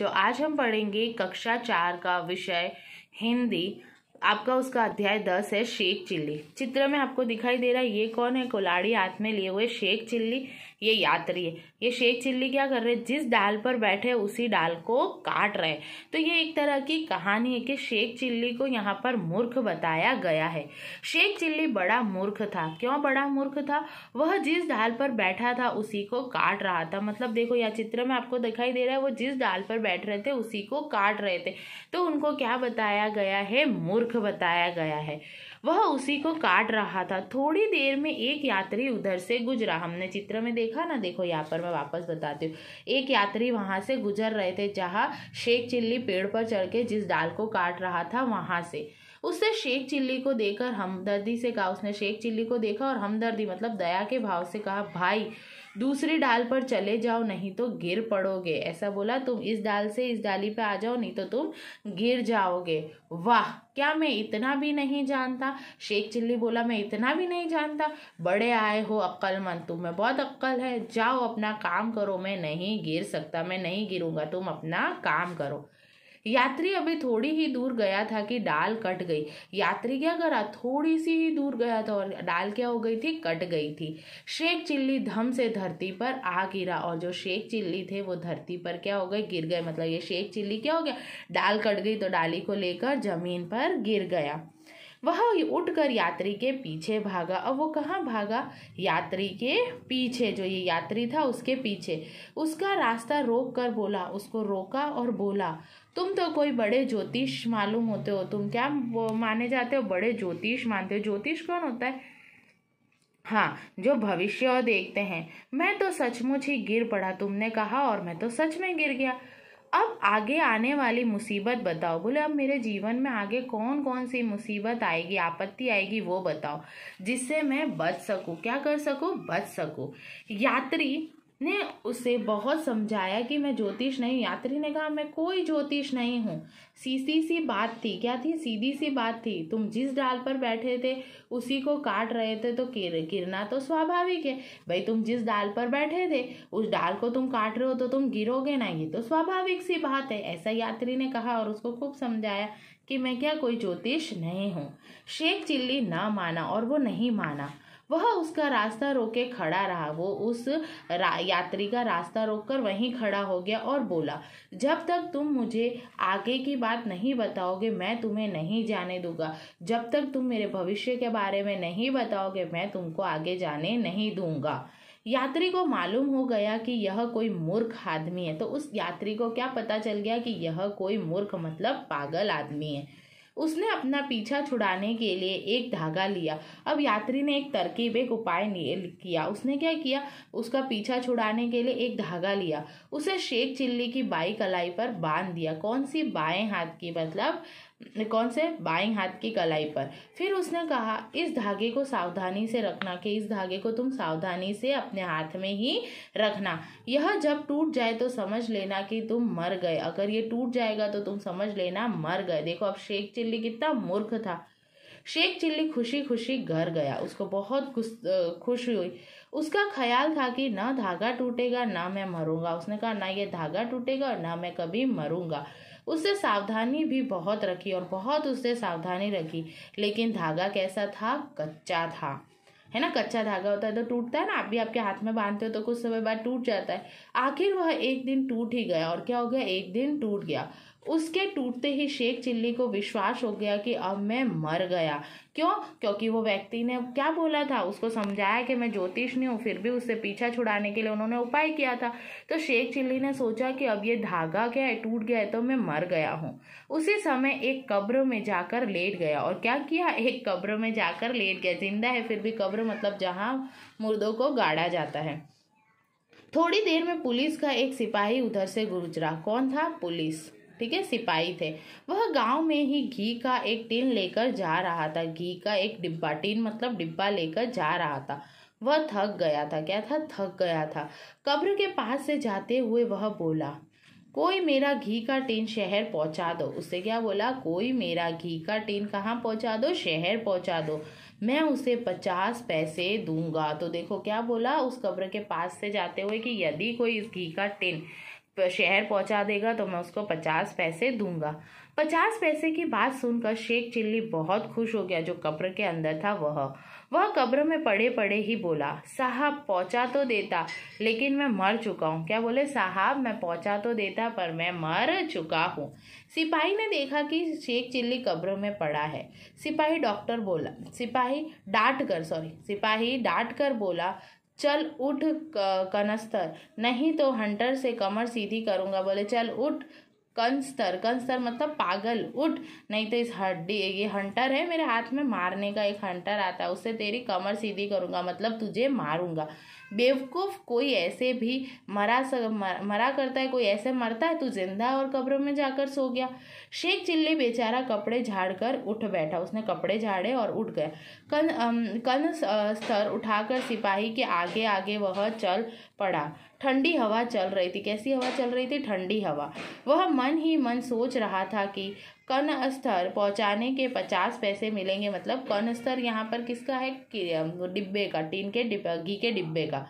बच्चों, आज हम पढ़ेंगे कक्षा 4 का विषय हिंदी। आपका उसका अध्याय 10 है शेख चिल्ली। चित्र में आपको दिखाई दे रहा है ये कौन है? कुल्हाड़ी हाथ में लिए हुए शेख चिल्ली ये यात्री है। ये शेख चिल्ली क्या कर रहे हैं? जिस डाल पर बैठे उसी डाल को काट रहे। तो ये एक तरह की कहानी है कि शेख चिल्ली को यहाँ पर मूर्ख बताया गया है। शेख चिल्ली बड़ा मूर्ख था। क्यों बड़ा मूर्ख था? वह जिस डाल पर बैठा था उसी को काट रहा था। मतलब देखो यह चित्र में आपको दिखाई दे रहा है वो जिस डाल पर बैठ रहे थे उसी को काट रहे थे। तो उनको क्या बताया गया है? मूर्ख बताया गया है। वह उसी को काट रहा था। थोड़ी देर में एक यात्री उधर से गुजरा। हमने चित्र में देखा ना, देखो यहाँ पर मैं वापस बताती हूँ। एक यात्री वहां से गुजर रहे थे जहाँ शेख चिल्ली पेड़ पर चढ़ के जिस डाल को काट रहा था वहां से। उसने शेख चिल्ली को देखकर हमदर्दी से कहा, उसने शेख चिल्ली को देखा और हमदर्दी मतलब दया के भाव से कहा, भाई दूसरी डाल पर चले जाओ नहीं तो गिर पड़ोगे। ऐसा बोला, तुम इस डाल से इस डाली पे आ जाओ नहीं तो तुम गिर जाओगे। वाह, क्या मैं इतना भी नहीं जानता? शेख चिल्ली बोला, मैं इतना भी नहीं जानता? बड़े आए हो अक्लमंद, तुम्हें बहुत अक्ल है। जाओ अपना काम करो, मैं नहीं गिर सकता, मैं नहीं गिरूंगा, तुम अपना काम करो। यात्री अभी थोड़ी ही दूर गया था कि डाल कट गई। यात्री क्या करा? थोड़ी सी ही दूर गया था और डाल क्या हो गई थी? कट गई थी। शेख चिल्ली धम से धरती पर आ गिरा और जो शेख चिल्ली थे वो धरती पर क्या हो गए? गिर गए। मतलब ये शेख चिल्ली क्या हो गया? डाल कट गई तो डाली को लेकर जमीन पर गिर गया। वह उठकर यात्री के पीछे भागा। अब वो कहाँ भागा? यात्री के पीछे। जो ये यात्री था उसके पीछे। उसका रास्ता रोक कर बोला, उसको रोका और बोला, तुम तो कोई बड़े ज्योतिष मालूम होते हो। तुम क्या माने जाते हो? बड़े ज्योतिष मानते हो। ज्योतिष कौन होता है? हाँ, जो भविष्य देखते हैं। मैं तो सचमुच ही गिर पड़ा, तुमने कहा और मैं तो सच में गिर गया। अब आगे आने वाली मुसीबत बताओ। बोले अब मेरे जीवन में आगे कौन कौन सी मुसीबत आएगी, आपत्ति आएगी वो बताओ, जिससे मैं बच सकूं। क्या कर सकूं? बच सकूं। यात्री ने उसे बहुत समझाया कि मैं ज्योतिष नहीं। यात्री ने कहा, मैं कोई ज्योतिष नहीं हूँ। सीधी सी बात थी। क्या थी? सीधी सी बात थी। तुम जिस डाल पर बैठे थे उसी को काट रहे थे तो गिरना तो स्वाभाविक है। भाई तुम जिस डाल पर बैठे थे उस डाल को तुम काट रहे हो तो तुम गिरोगे ना, ये तो स्वाभाविक सी बात है। ऐसा यात्री ने कहा और उसको खूब समझाया कि मैं क्या कोई ज्योतिष नहीं हूँ। शेख चिल्ली ना माना और वो नहीं माना। वह उसका रास्ता रोके खड़ा रहा। वो उस यात्री का रास्ता रोककर वहीं खड़ा हो गया और बोला, जब तक तुम मुझे आगे की बात नहीं बताओगे मैं तुम्हें नहीं जाने दूंगा। जब तक तुम मेरे भविष्य के बारे में नहीं बताओगे मैं तुमको आगे जाने नहीं दूंगा। यात्री को मालूम हो गया कि यह कोई मूर्ख आदमी है। तो उस यात्री को क्या पता चल गया कि यह कोई मूर्ख मतलब पागल आदमी है। उसने अपना पीछा छुड़ाने के लिए एक धागा लिया। अब यात्री ने एक तरकीब, एक उपाय किया। उसने क्या किया? उसका पीछा छुड़ाने के लिए एक धागा लिया। उसे शेख चिल्ली की बाई कलाई पर बांध दिया। कौन सी? बाएं हाथ की, मतलब कौन से? बाएं हाथ की कलाई पर। फिर उसने कहा, इस धागे को सावधानी से रखना, कि इस धागे को तुम सावधानी से अपने हाथ में ही रखना। यह जब टूट जाए तो समझ लेना कि तुम मर गए। अगर ये टूट जाएगा तो तुम समझ लेना मर गए। देखो अब शेख चिल्ली कितना मूर्ख था। शेख चिल्ली खुशी खुशी घर गया। उसको बहुत खुशी हुई। उसका ख्याल था कि ना धागा टूटेगा ना मैं मरूंगा। उसने कहा ना ये धागा टूटेगा और ना मैं कभी मरूंगा। उससे सावधानी भी बहुत रखी और बहुत उससे सावधानी रखी। लेकिन धागा कैसा था? कच्चा था। है ना, कच्चा धागा होता है तो टूटता है ना। आप भी आपके हाथ में बांधते हो तो कुछ समय बाद टूट जाता है। आखिर वह एक दिन टूट ही गया। और क्या हो गया? एक दिन टूट गया। उसके टूटते ही शेख चिल्ली को विश्वास हो गया कि अब मैं मर गया। क्यों? क्योंकि वो व्यक्ति ने क्या बोला था? उसको समझाया कि मैं ज्योतिष नहीं हूँ, फिर भी उससे पीछा छुड़ाने के लिए उन्होंने उपाय किया था। तो शेख चिल्ली ने सोचा कि अब ये धागा क्या है? टूट गया है तो मैं मर गया हूँ। उसी समय एक कब्र में जाकर लेट गया। और क्या किया? एक कब्र में जाकर लेट गया। जिंदा है फिर भी कब्र, मतलब जहाँ मुर्दों को गाड़ा जाता है। थोड़ी देर में पुलिस का एक सिपाही उधर से गुजरा। कौन था? पुलिस, ठीक है, सिपाही थे। वह गांव में ही घी का एक टिन लेकर जा रहा था। घी का एक डिब्बा, टिन मतलब डिब्बा लेकर जा रहा था। वह थक गया था। क्या था? थक गया था। कब्र के पास से जाते हुए वह बोला, कोई मेरा घी का टिन शहर पहुंचा दो। उससे क्या बोला? कोई मेरा घी का टिन कहाँ पहुंचा दो? शहर पहुंचा दो, मैं उसे 50 पैसे दूंगा। तो देखो क्या बोला उस कब्र के पास से जाते हुए कि यदि कोई इस घी का टिन शहर पहुंचा देगा तो मैं उसको 50 पैसे दूंगा। 50 पैसे की बात सुनकर शेख चिल्ली बहुत खुश हो गया। जो कब्र के अंदर था वह कब्र में पड़े पड़े ही बोला, साहब पहुंचा तो देता, लेकिन मैं मर चुका हूँ। क्या बोले? साहब मैं पहुंचा तो देता पर मैं मर चुका हूँ। सिपाही ने देखा कि शेख चिल्ली कब्र में पड़ा है। सिपाही डांट कर बोला, चल उठ कनस्तर, नहीं तो हंटर से कमर सीधी करूंगा। बोले चल उठ कंस्तर मतलब पागल, उठ, नहीं तो इस ये हंटर है मेरे हाथ में, मारने का एक हंटर आता है, उससे तेरी कमर सीधी करूंगा, मतलब तुझे मारूंगा। बेवकूफ, कोई ऐसे भी मरा करता है, कोई ऐसे मरता है? तू जिंदा और कब्र में जाकर सो गया। शेख चिल्ली बेचारा कपड़े झाड़कर उठ बैठा। उसने कपड़े झाड़े और उठ गया। स्तर उठाकर सिपाही के आगे आगे वह चल पड़ा। ठंडी हवा चल रही थी। कैसी हवा चल रही थी? ठंडी हवा। वह मन ही मन सोच रहा था कि कनस्तर पहुंचाने के 50 पैसे मिलेंगे। मतलब कनस्तर यहाँ पर किसका है? डिब्बे का, टीन के घी के डिब्बे का।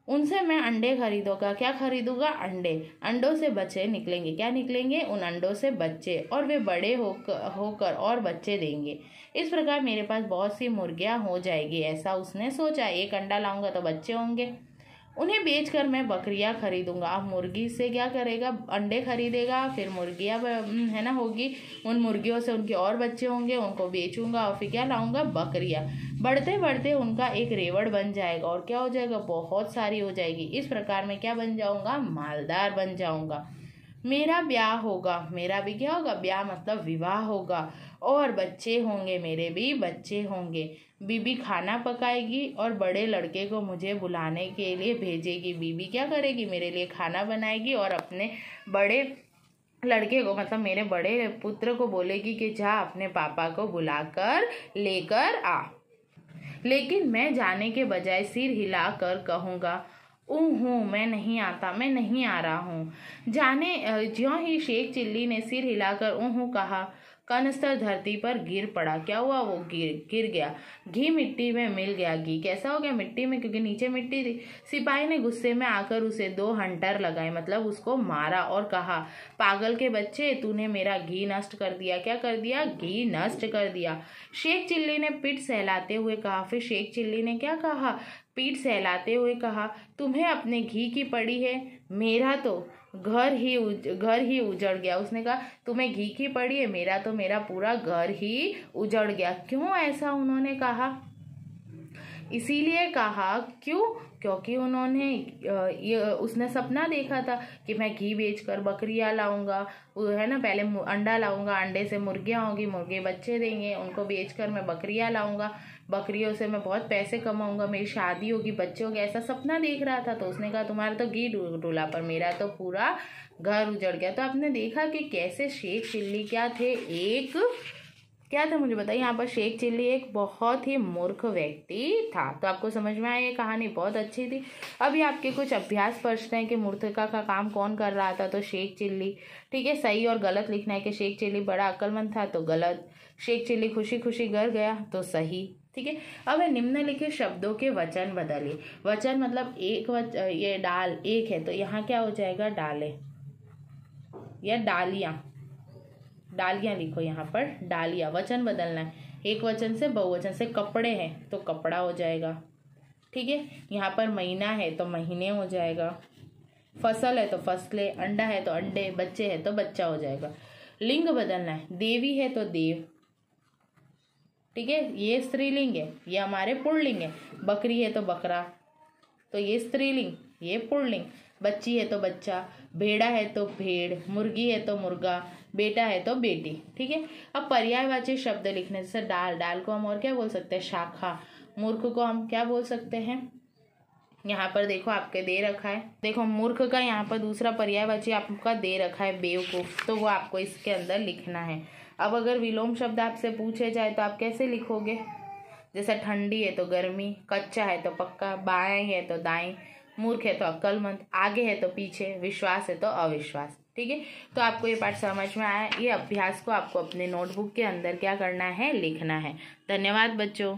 उनसे मैं अंडे खरीदूंगा। क्या खरीदूंगा? अंडे। अंडों से बच्चे निकलेंगे। क्या निकलेंगे? उन अंडों से बच्चे, और वे बड़े होकर और बच्चे देंगे। इस प्रकार मेरे पास बहुत सी मुर्गियां हो जाएगी, ऐसा उसने सोचा। एक अंडा लाऊंगा तो बच्चे होंगे, उन्हें बेचकर मैं बकरियां खरीदूंगा। अब मुर्गी से क्या करेगा? अंडे खरीदेगा, फिर मुर्गियां है ना होगी, उन मुर्गियों से उनके और बच्चे होंगे, उनको बेचूंगा, और फिर क्या लाऊंगा? बकरियां। बढ़ते बढ़ते उनका एक रेवड़ बन जाएगा, और क्या हो जाएगा? बहुत सारी हो जाएगी। इस प्रकार मैं क्या बन जाऊंगा? मालदार बन जाऊंगा। मेरा ब्याह होगा। मेरा भी क्या होगा? ब्याह मतलब विवाह होगा, और बच्चे होंगे, मेरे भी बच्चे होंगे। बीबी खाना पकाएगी और बड़े लड़के को मुझे बुलाने के लिए भेजेगी। बीबी क्या करेगी? मेरे लिए खाना बनाएगी और अपने बड़े लड़के को, मतलब मेरे बड़े पुत्र को बोलेगी कि जा अपने पापा को बुलाकर लेकर आ। लेकिन मैं जाने के बजाय सिर हिलाकर कहूँगा, हूँ मैं नहीं आता, मैं नहीं आ रहा हूँ। ज्यों ही शेख चिल्ली ने सिर हिलाकर हूँ कहा, कनस्तर धरती पर गिर पड़ा। क्या हुआ? वो गिर गया। घी मिट्टी में मिल गया। घी कैसा हो गया? मिट्टी में, क्योंकि नीचे मिट्टी थी। सिपाही ने गुस्से में आकर उसे 2 हंटर लगाए, मतलब उसको मारा, और कहा, पागल के बच्चे, तूने मेरा घी नष्ट कर दिया। क्या कर दिया? घी नष्ट कर दिया। शेख चिल्ली ने पीठ सहलाते हुए कहा। फिर शेख चिल्ली ने क्या कहा? पीठ सहलाते हुए कहा, तुम्हें अपने घी की पड़ी है, मेरा तो घर ही उजड़ गया। उसने कहा, तुम्हें घी की पड़ी है, मेरा पूरा घर ही उजड़ गया। क्यों ऐसा उन्होंने कहा? इसीलिए कहा, क्यों? क्योंकि उसने सपना देखा था कि मैं घी बेचकर बकरियां लाऊंगा, है ना, पहले अंडा लाऊंगा, अंडे से मुर्गियां होगी, मुर्गे बच्चे देंगे, उनको बेचकर मैं बकरियां लाऊंगा, बकरियों से मैं बहुत पैसे कमाऊंगा, मेरी शादी होगी, बच्चे होंगे, ऐसा सपना देख रहा था। तो उसने कहा, तुम्हारा तो घी डूला पर मेरा तो पूरा घर उजड़ गया। तो आपने देखा कि कैसे शेख चिल्ली क्या था मुझे बताइए। यहाँ पर शेख चिल्ली एक बहुत ही मूर्ख व्यक्ति था। तो आपको समझ में आया? ये कहानी बहुत अच्छी थी। अभी आपके कुछ अभ्यास प्रश्न है कि मूर्खता का काम कौन कर रहा था? तो शेख चिल्ली। ठीक है, सही और गलत लिखना है कि शेख चिल्ली बड़ा अक्लमंद था तो गलत, शेख चिल्ली खुशी खुशी घर गया तो सही। ठीक है, अब निम्नलिखित शब्दों के वचन बदलिए। वचन मतलब ये डाल एक है तो यहाँ क्या हो जाएगा? डाले या डालियाँ। डालियाँ लिखो यहाँ पर, डालियाँ। वचन बदलना है, एक वचन से बहुवचन से। कपड़े हैं तो कपड़ा हो जाएगा। ठीक है, यहाँ पर महीना है तो महीने हो जाएगा। फसल है तो फसलें, अंडा है तो अंडे, बच्चे है तो बच्चा हो जाएगा। लिंग बदलना है, देवी है तो देव। ठीक है, ये स्त्रीलिंग है, ये हमारे पुल्लिंग है। बकरी है तो बकरा, तो ये स्त्रीलिंग, ये पुल्लिंग। बच्ची है तो बच्चा, भेड़ा है तो भेड़, मुर्गी है तो मुर्गा, बेटा है तो बेटी। ठीक है, अब पर्यायवाची शब्द लिखने, जैसे डाल को हम और क्या बोल सकते हैं? शाखा। मूर्ख को हम क्या बोल सकते हैं? यहाँ पर देखो आपके दे रखा है, देखो मूर्ख का यहाँ पर दूसरा पर्यायवाची आपका दे रखा है बेवकूफ, तो वो आपको इसके अंदर लिखना है। अब अगर विलोम शब्द आपसे पूछे जाए तो आप कैसे लिखोगे? जैसे ठंडी है तो गर्मी, कच्चा है तो पक्का, बाएं है तो दाएं, मूर्ख है तो अक्लमंद, आगे है तो पीछे, विश्वास है तो अविश्वास। ठीक है, तो आपको ये पाठ समझ में आया। ये अभ्यास को आपको अपने नोटबुक के अंदर क्या करना है? लिखना है। धन्यवाद बच्चों।